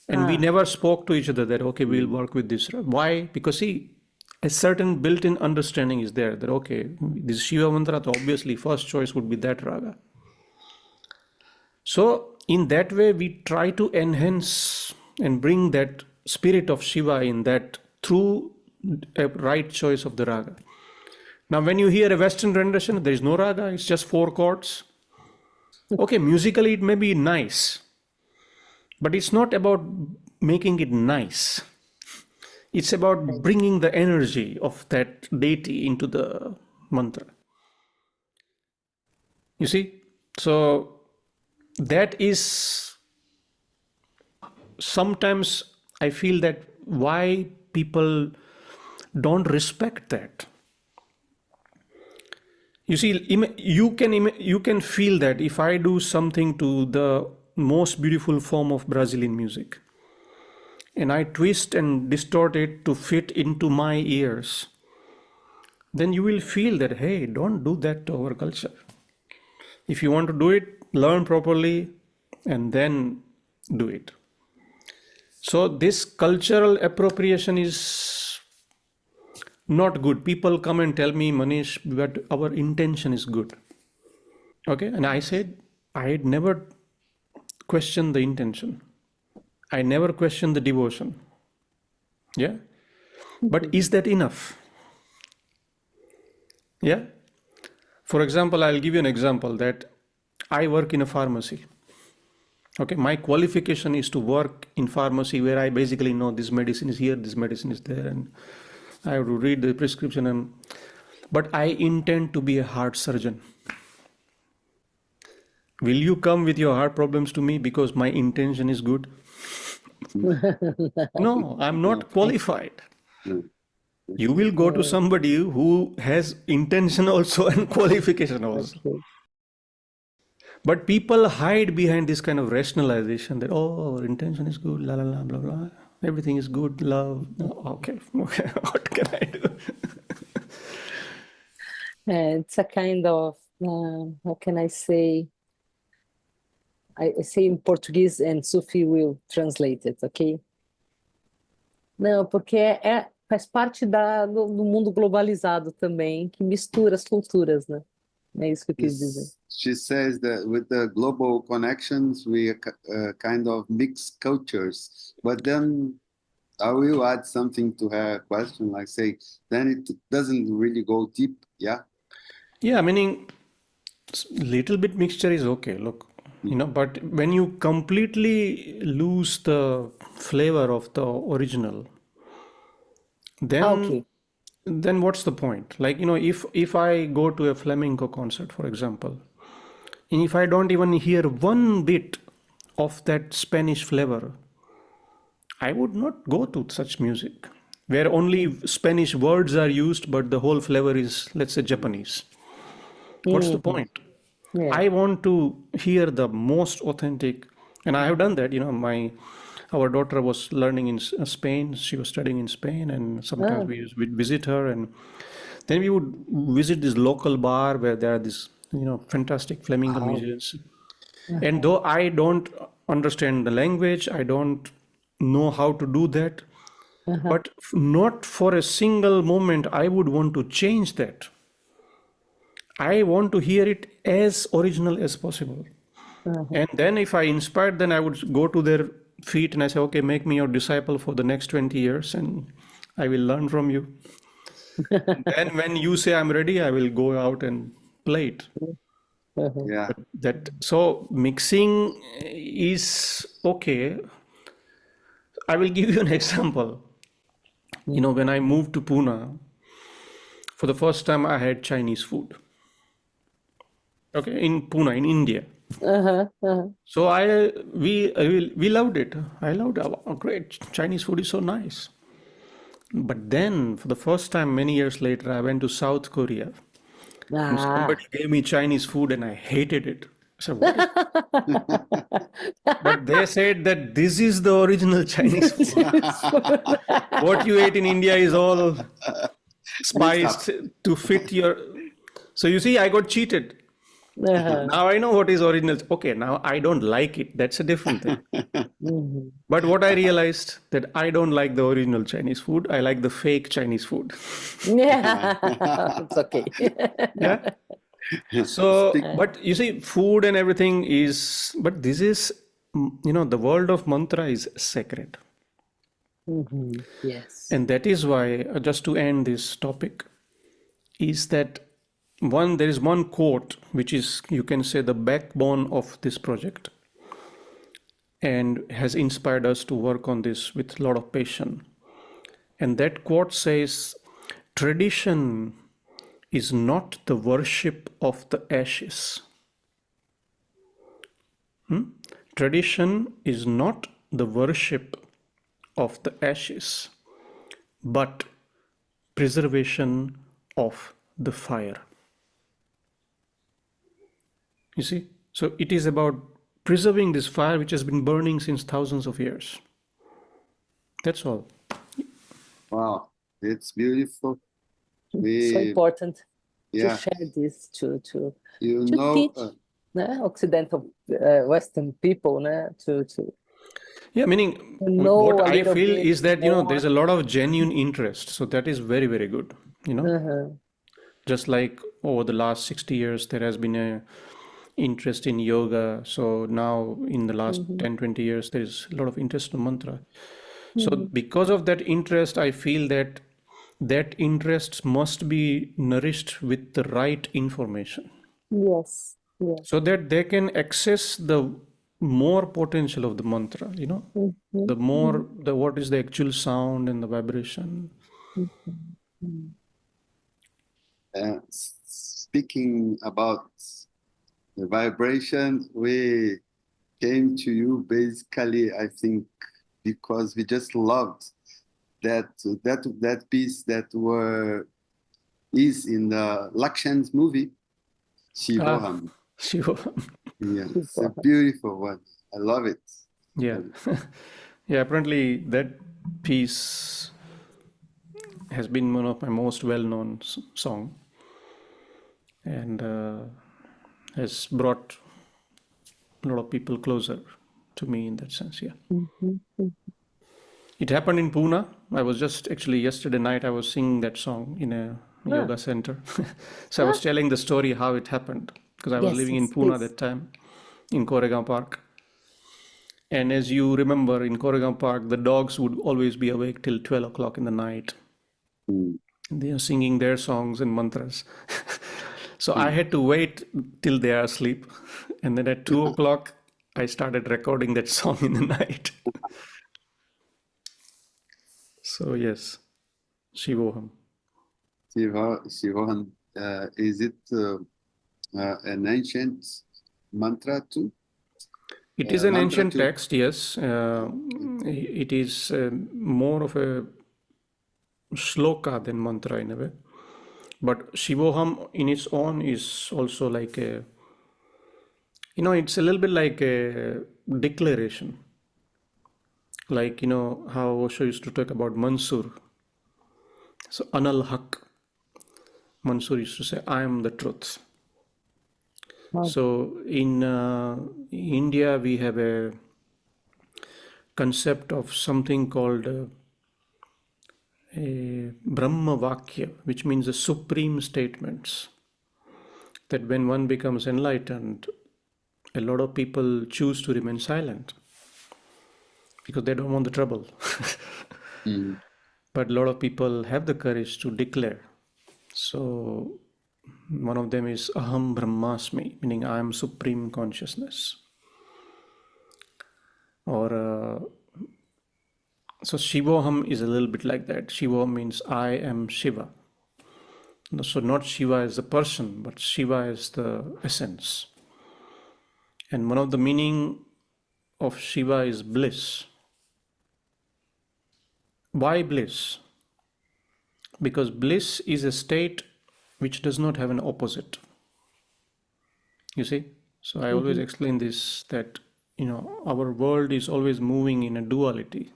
And we never spoke to each other that, okay, we'll work with this. Why? Because see, a certain built-in understanding is there that, okay, this Shiva mantra, obviously first choice would be that raga. So in that way, we try to enhance and bring that spirit of Shiva in that through a right choice of the raga. Now, when you hear a Western rendition, there is no raga, it's just 4 chords. Okay, musically it may be nice, but it's not about making it nice. It's about bringing the energy of that deity into the mantra. You see? So that is sometimes I feel that why people don't respect that. You see, you can feel that if I do something to the most beautiful form of Brazilian music, and I twist and distort it to fit into my ears, then you will feel that, hey, don't do that to our culture. If you want to do it, learn properly and then do it. So this cultural appropriation is not good. People come and tell me, Manish, but our intention is good. Okay, and I said, I had never questioned the intention. I never questioned the devotion. Yeah. But is that enough? Yeah. For example, I'll give you an example that I work in a pharmacy. Okay. My qualification is to work in pharmacy where I basically know this medicine is here, this medicine is there, and I have to read the prescription. But I intend to be a heart surgeon. Will you come with your heart problems to me because my intention is good? No, I'm not qualified. You will go to somebody who has intention also and qualification also. Okay. But people hide behind this kind of rationalization that, oh, our intention is good, la la la, blah blah. Everything is good, love. Okay, what can I do? It's a kind of, how can I say? I say in Portuguese and Sufi will translate it, ok? Não, porque faz parte do mundo globalizado também, que mistura as culturas, né? É isso que eu quis dizer. She says that with the global connections, we kind of mix cultures. But then I will add something to her question, like say, then it doesn't really go deep, yeah? Yeah, meaning little bit mixture is okay, look, but when you completely lose the flavor of the original, then Okay. then what's the point? Like, if I go to a flamenco concert, for example, and if I don't even hear one bit of that Spanish flavor, I would not go to such music where only Spanish words are used, but the whole flavor is, let's say, Japanese. What's the point? Yeah. I want to hear the most authentic, and I have done that. Our daughter was learning in Spain. She was studying in Spain, and sometimes we would visit her, and then we would visit this local bar where there are these, fantastic flamenco musicians. And though I don't understand the language, I don't know how to do that, but not for a single moment I would want to change that. I want to hear it as original as possible. And then if I inspired, then I would go to their feet and I say, okay, make me your disciple for the next 20 years and I will learn from you. And when you say I'm ready, I will go out and play it. Yeah. So mixing is okay, I will give you an example. You know, when I moved to Pune, for the first time I had Chinese food. Okay, in Pune, in India. So we loved it. I loved it. Oh, great, Chinese food is so nice. But then, for the first time, many years later, I went to South Korea. And somebody gave me Chinese food, and I hated it. So what is? But they said that this is the original Chinese food. What you ate in India is all spiced to fit your. So you see, I got cheated. Now I know what is original. Okay, now I don't like it. That's a different thing. But what I realized that I don't like the original Chinese food. I like the fake Chinese food. Yeah, it's okay. Yeah. So, but you see, food and everything is, but this is, you know, the world of mantra is sacred. Yes. And that is why, just to end this topic, is that there is one quote which is, you can say, the backbone of this project and has inspired us to work on this with a lot of passion. And that quote says, tradition is not the worship of the ashes. Tradition is not the worship of the ashes, but preservation of the fire. You see? So it is about preserving this fire which has been burning since thousands of years. That's all. Wow, it's beautiful. So important Yeah. to share this, to You know, teach Occidental, Western people, to Yeah, meaning know what a I little feel bit is that, you know, more. there's a lot of genuine interest. So that is very, very good. You know, just like over the last 60 years, there has been a interest in yoga. So now in the last 10, 20 years, there is a lot of interest in mantra. So because of that interest, I feel that that interest must be nourished with the right information. Yes. So that they can access the more potential of the mantra, you know, the more, what is the actual sound and the vibration. Speaking about the vibration, we came to you basically, I think, because we just loved that piece that is in the Lakshan's movie, Shivoham. Shivoham. Yeah, it's a beautiful one. I love it. Yeah. Yeah, apparently that piece has been one of my most well-known song, and has brought a lot of people closer to me in that sense. Yeah. It happened in Pune. I was just actually yesterday night I was singing that song in a yoga center. So I was telling the story how it happened, because I was living in Pune at that time, in Koregaon Park. And as you remember, in Koregaon Park, the dogs would always be awake till 12 o'clock in the night. They are singing their songs and mantras. So I had to wait till they are asleep. And then at 2 o'clock, I started recording that song in the night. So yes, Shivoham. Shivoham, is it an ancient mantra too? It is an ancient text, yes. It is more of a shloka than mantra in a way. But Shivoham in its own is also like a, you know, it's a little bit like a declaration. Like, you know, how Osho used to talk about Mansur. So, Anal Haq. Mansur used to say, I am the truth. So, in India, we have a concept of something called a Brahma Vakya, which means the supreme statements. That when one becomes enlightened, a lot of people choose to remain silent because they don't want the trouble. But a lot of people have the courage to declare. So one of them is Aham Brahmasmi, meaning I am supreme consciousness. Or So Shivoham is a little bit like that. Shivoham means I am Shiva. So not Shiva as a person, but Shiva as the essence. And one of the meaning of Shiva is bliss. Why bliss? Because bliss is a state which does not have an opposite. You see? So I always explain this, that our world is always moving in a duality.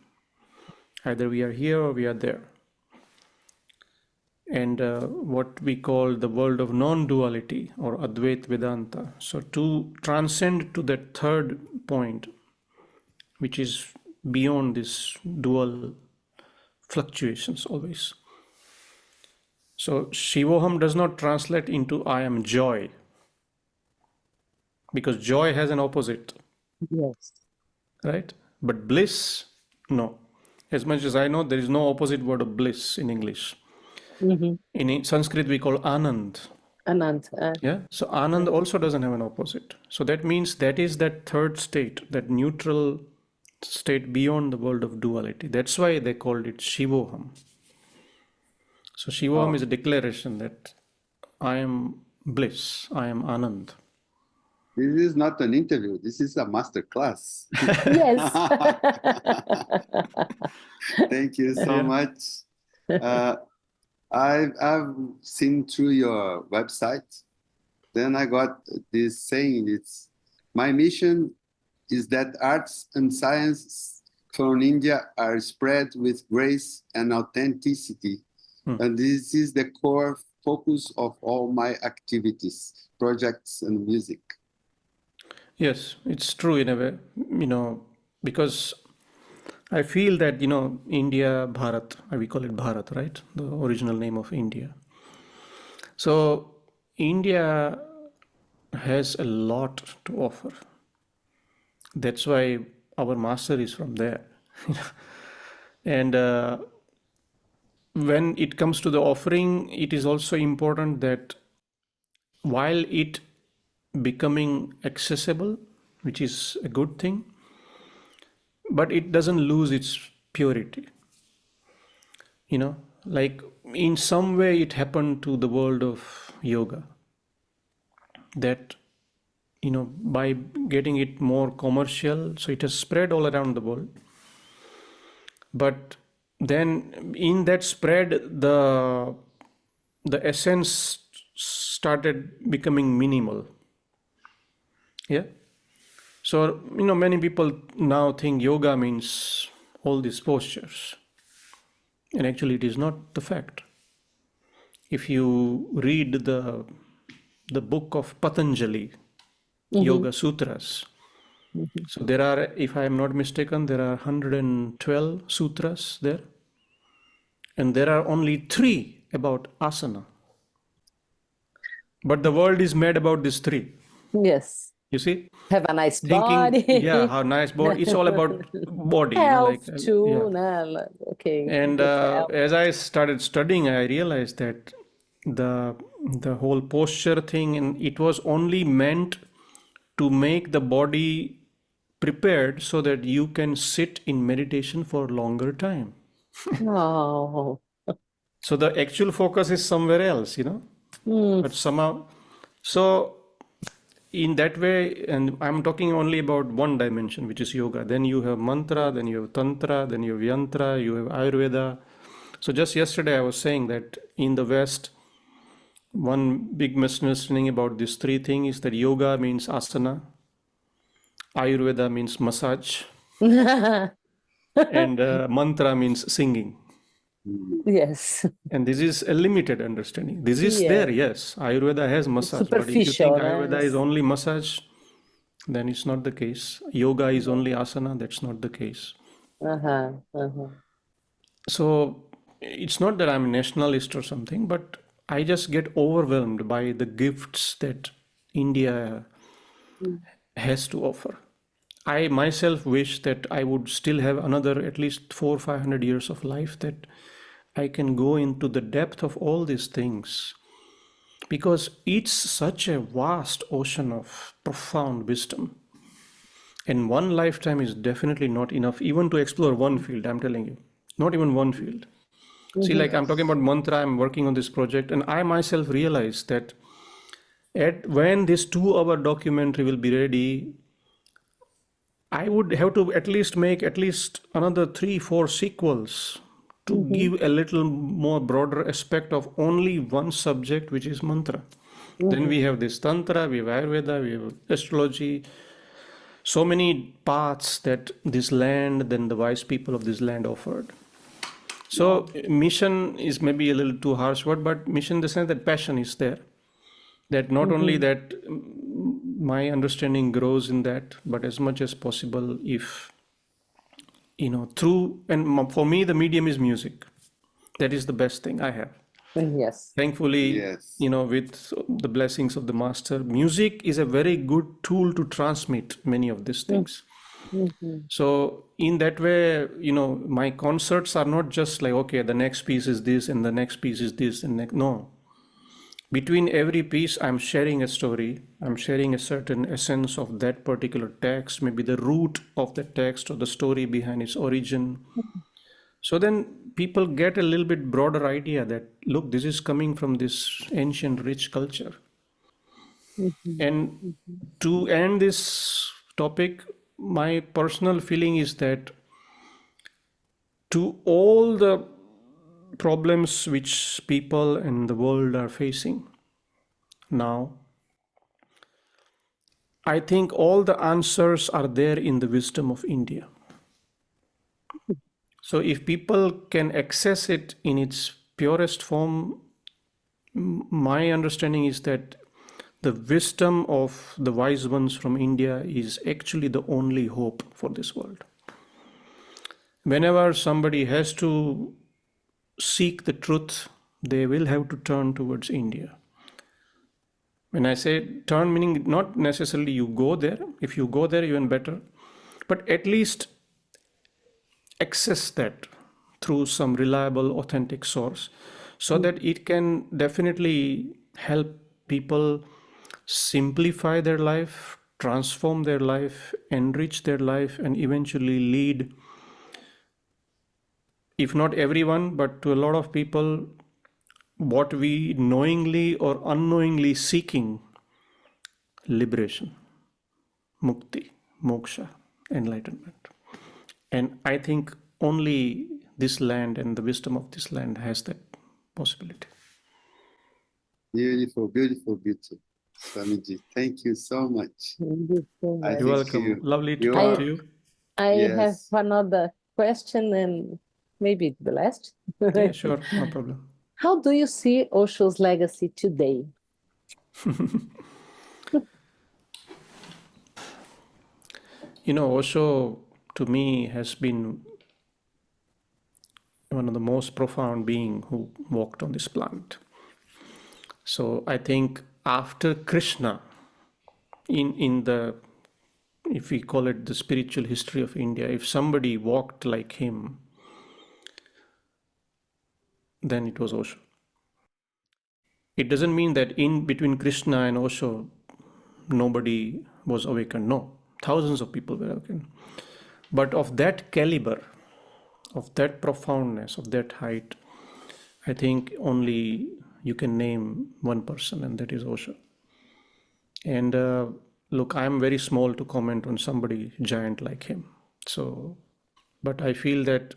Either we are here or we are there. And what we call the world of non-duality or Advait Vedanta. So to transcend to that third point, which is beyond this dual fluctuations always. So Shivoham does not translate into I am joy, because joy has an opposite. Yes. Right? But bliss, no. As much as I know, there is no opposite word of bliss in English. In Sanskrit, we call Anand. Anand. Yeah. So Anand also doesn't have an opposite. So that means that is that third state, that neutral state beyond the world of duality. That's why they called it Shivoham. So Shivoham is a declaration that I am bliss, I am Anand. This is not an interview. This is a master class. Yes. Thank you so much. I've seen through your website. Then I got this saying, it's my mission is that arts and science from India are spread with grace and authenticity. And this is the core focus of all my activities, projects, and music. Yes, it's true in a way, because I feel that, India, Bharat, we call it Bharat, right? The original name of India. So India has a lot to offer. That's why our master is from there. And when it comes to the offering, it is also important that while it becoming accessible, which is a good thing, but it doesn't lose its purity. Like in some way it happened to the world of yoga, that by getting it more commercial, so it has spread all around the world. But then in that spread, the essence started becoming minimal. Yeah. So, many people now think yoga means all these postures. And actually it is not the fact. If you read the book of Patanjali, Yoga Sutras, so there are, if I am not mistaken, there are 112 sutras there. And there are only 3 about asana. But the world is made about these 3. Yes. You see? Have a nice body. Yeah, how nice body. It's all about body. Health too. Yeah. Okay. And as I started studying, I realized that the whole posture thing, and it was only meant to make the body prepared so that you can sit in meditation for longer time. Oh. So the actual focus is somewhere else, but somehow, so in that way, and I'm talking only about one dimension, which is yoga. Then you have mantra, then you have tantra, then you have yantra, you have Ayurveda. So just yesterday I was saying that in the West, one big misunderstanding about these 3 things is that yoga means asana, Ayurveda means massage, and mantra means singing. Yes. And this is a limited understanding. This is there, yes. Ayurveda has massage, but if you think Ayurveda is only massage, then it's not the case. Yoga is only asana, that's not the case. So it's not that I'm a nationalist or something, but I just get overwhelmed by the gifts that India has to offer. I myself wish that I would still have another at least 400 or 500 years of life, that I can go into the depth of all these things, because it's such a vast ocean of profound wisdom. And one lifetime is definitely not enough even to explore one field, I'm telling you. Not even one field. See, like I'm talking about mantra, I'm working on this project, and I myself realized that when this 2 hour documentary will be ready, I would have to at least make at least another 3, 4 sequels to give a little more broader aspect of only one subject, which is mantra. Then we have this tantra, we have Ayurveda, we have astrology, so many paths that this land, then the wise people of this land offered. So mission is maybe a little too harsh word, but mission in the sense that passion is there. That not only that my understanding grows in that, but as much as possible, if through, and for me the medium is music. That is the best thing I have. Yes. Thankfully, Yes. with the blessings of the master, music is a very good tool to transmit many of these things. So in that way, my concerts are not just like, okay, the next piece is this and the next piece is this and no. Between every piece, I'm sharing a story. I'm sharing a certain essence of that particular text, maybe the root of the text or the story behind its origin. So then people get a little bit broader idea that, look, this is coming from this ancient, rich culture. And to end this topic, my personal feeling is that to all the problems which people and the world are facing now, I think all the answers are there in the wisdom of India. So if people can access it in its purest form, my understanding is that the wisdom of the wise ones from India is actually the only hope for this world. Whenever somebody has to seek the truth, they will have to turn towards India. When I say turn, meaning not necessarily you go there. If you go there, even better. But at least access that through some reliable, authentic source so that it can definitely help people simplify their life, transform their life, enrich their life, and eventually lead, if not everyone, but to a lot of people, what we knowingly or unknowingly seeking: liberation, mukti, moksha, enlightenment. And I think only this land and the wisdom of this land has that possibility. Beautiful, beautiful, beautiful. Swamiji, thank you so much. Thank you so I much. You're think welcome. Lovely to you talk are, to you. I have yes. another question, and maybe the last. Yeah, sure. No problem. How do you see Osho's legacy today? Osho to me has been one of the most profound beings who walked on this planet. So I think after Krishna, in the, if we call it the spiritual history of India, if somebody walked like him, then it was Osho. It doesn't mean that in between Krishna and Osho, nobody was awakened. No, thousands of people were awakened. But of that caliber, of that profoundness, of that height, I think only you can name one person, and that is Osho. And look, I'm very small to comment on somebody giant like him. So, but I feel that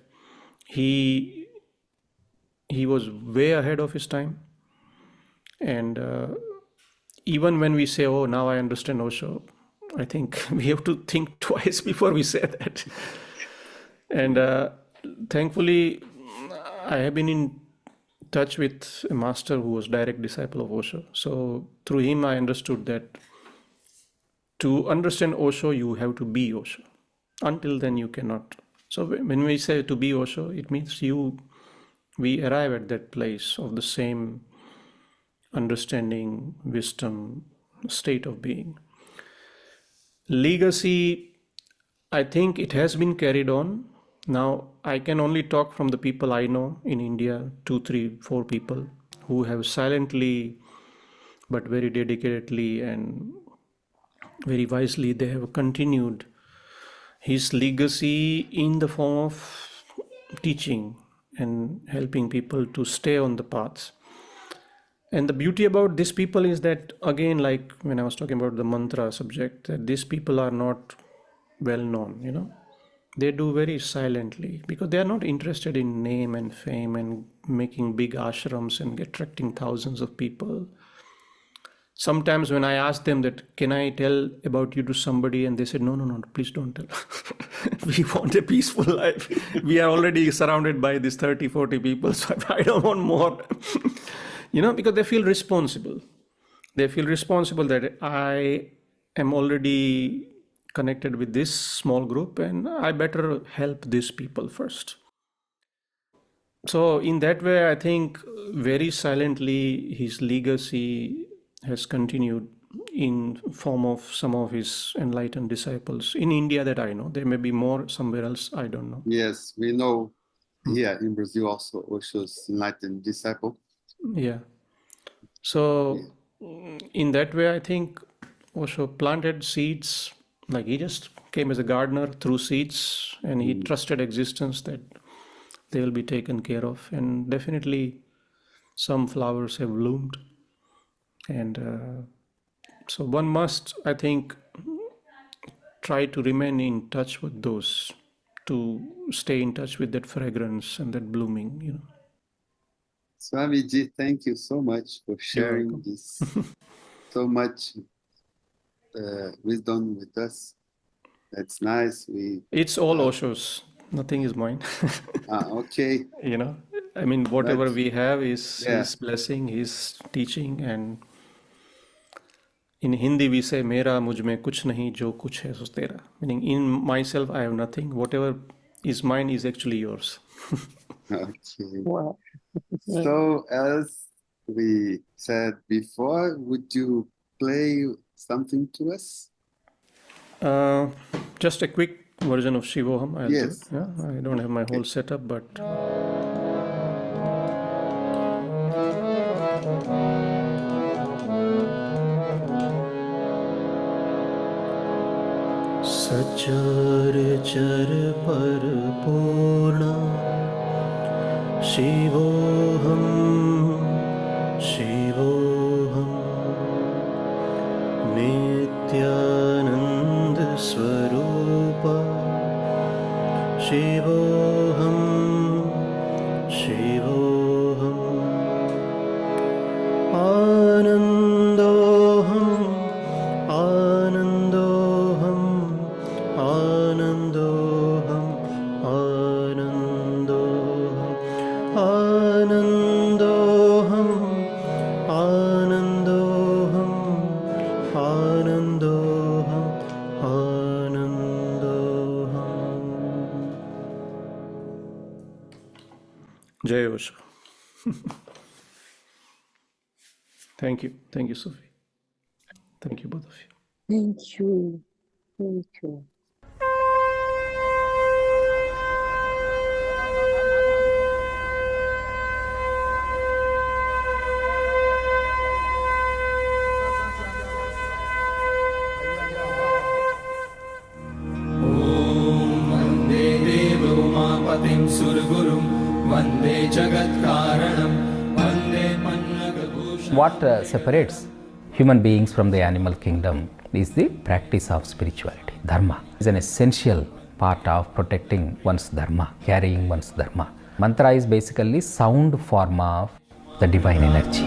he was way ahead of his time. And even when we say, oh, now I understand Osho, I think we have to think twice before we say that. And thankfully, I have been in touch with a master who was direct disciple of Osho. So through him, I understood that to understand Osho, you have to be Osho. Until then, you cannot. So when we say to be Osho, it means we arrive at that place of the same understanding, wisdom, state of being. Legacy, I think it has been carried on. Now, I can only talk from the people I know in India, 2, 3, 4 people who have silently but very dedicatedly and very wisely, they have continued his legacy in the form of teaching and helping people to stay on the paths. And the beauty about these people is that, again, like when I was talking about the mantra subject, that these people are not well known, you know. They do very silently because they are not interested in name and fame and making big ashrams and attracting thousands of people. Sometimes when I ask them that, can I tell about you to somebody? And they said, no, please don't tell. We want a peaceful life. We are already surrounded by these 30, 40 people. So I don't want more, you know, because they feel responsible. They feel responsible that I am already connected with this small group and I better help these people first. So in that way, I think very silently his legacy has continued in form of some of his enlightened disciples in India that I know. There may be more somewhere else, I don't know. Yes, we know here in Brazil also Osho's enlightened disciple. Yeah. So in that way, I think Osho planted seeds, like he just came as a gardener through seeds and he trusted existence that they will be taken care of. And definitely some flowers have bloomed. And so one must, I think, try to remain in touch with those, to stay in touch with that fragrance and that blooming, you know. Swamiji, thank you so much for sharing this so much wisdom with us. That's nice. It's all Osho's. Nothing is mine. Okay. You know, I mean, whatever we have is his blessing, his teaching, and in Hindi we say, "Mera mujh mein kuch nahi, jo kuch hai so tera." Meaning, in myself I have nothing. Whatever is mine is actually yours. Okay. Wow. So, as we said before, would you play something to us? Just a quick version of Shivoham. I'll do it. Yes. Yeah, I don't have my whole setup, but Sachar parpurna Shivoham Shivoham Nityanand Swarupa Shivoham Shivoham Anandoham Anandoham Anandoham Anandoham Anandoham Anandoham Anandoham Anandoham. Jai Osho. Thank you, Sophie. Thank you, both of you. Thank you. Thank you. What separates human beings from the animal kingdom is the practice of spirituality. Dharma is an essential part of protecting one's dharma, carrying one's dharma. Mantra is basically sound form of the divine energy.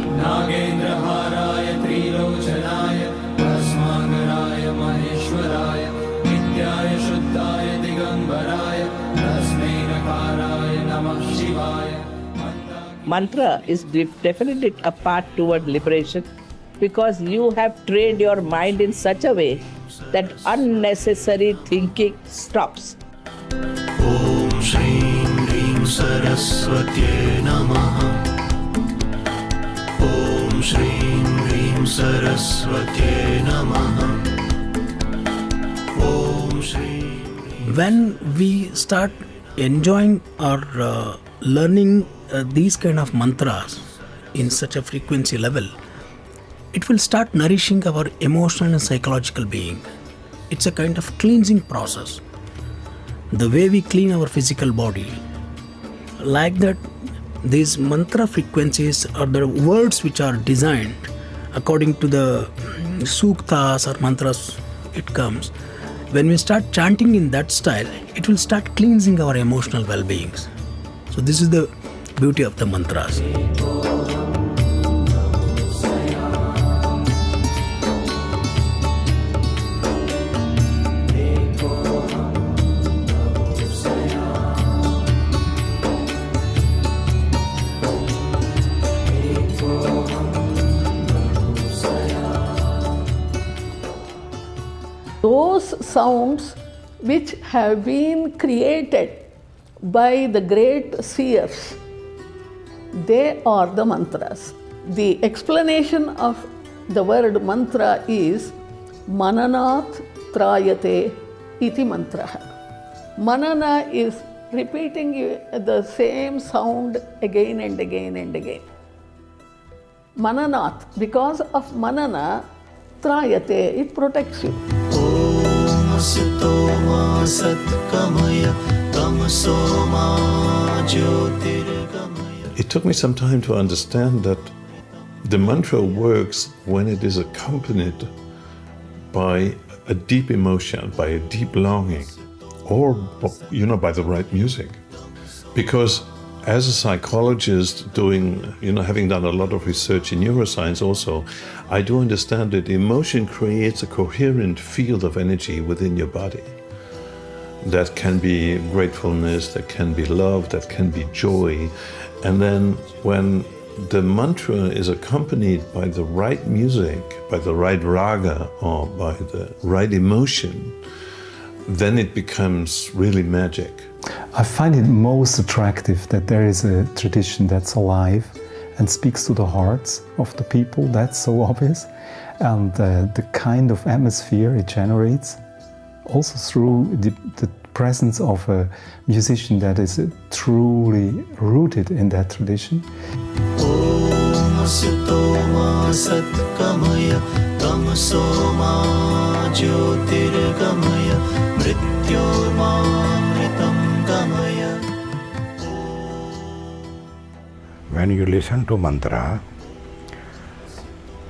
Mantra is definitely a path toward liberation because you have trained your mind in such a way that unnecessary thinking stops. Om Shrim Hrim Saraswatye Namaha. Om Shrim Hrim Saraswatye Namaha. Om Shrim. When we start enjoying or learning these kind of mantras in such a frequency level, it will start nourishing our emotional and psychological being. It's a kind of cleansing process. the way we clean our physical body, like that, these mantra frequencies are the words which are designed according to the suktas or mantras it comes. When we start chanting in that style, it will start cleansing our emotional well-beings. So this is the beauty of the mantras. Those sounds which have been created by the great seers, they are the mantras. The explanation of the word mantra is mananat trayate iti mantraha. Manana is repeating the same sound again and again and again. Mananat, because of manana, trayate, it protects you. It took me some time to understand that the mantra works when it is accompanied by a deep emotion, by a deep longing, or, by the right music. Because as a psychologist doing, having done a lot of research in neuroscience also, I do understand that emotion creates a coherent field of energy within your body. That can be gratefulness, that can be love, that can be joy. And then when the mantra is accompanied by the right music, by the right raga, or by the right emotion, then it becomes really magic. I find it most attractive that there is a tradition that's alive and speaks to the hearts of the people. That's so obvious. And the kind of atmosphere it generates, also through the presence of a musician that is truly rooted in that tradition. When you listen to mantra,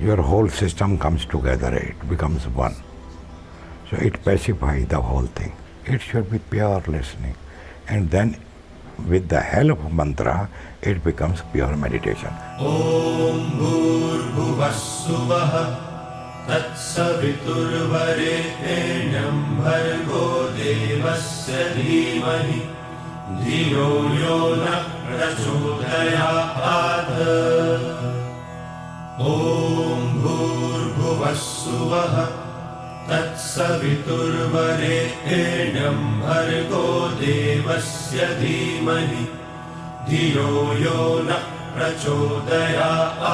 your whole system comes together, it becomes one. So it pacifies the whole thing. It should be pure listening. And then with the help of mantra, it becomes pure meditation. Om Bhurbhuvassuvaha Tat Saviturvarenyam Bhargo Devasya Dhimahi Dhiyo Yona Prachodayat. Om Bhurbhuvassuvaha Tat Saviturvarenyam Bhargo Devasya Dhimahi Dhiyo Yona Prachodayat.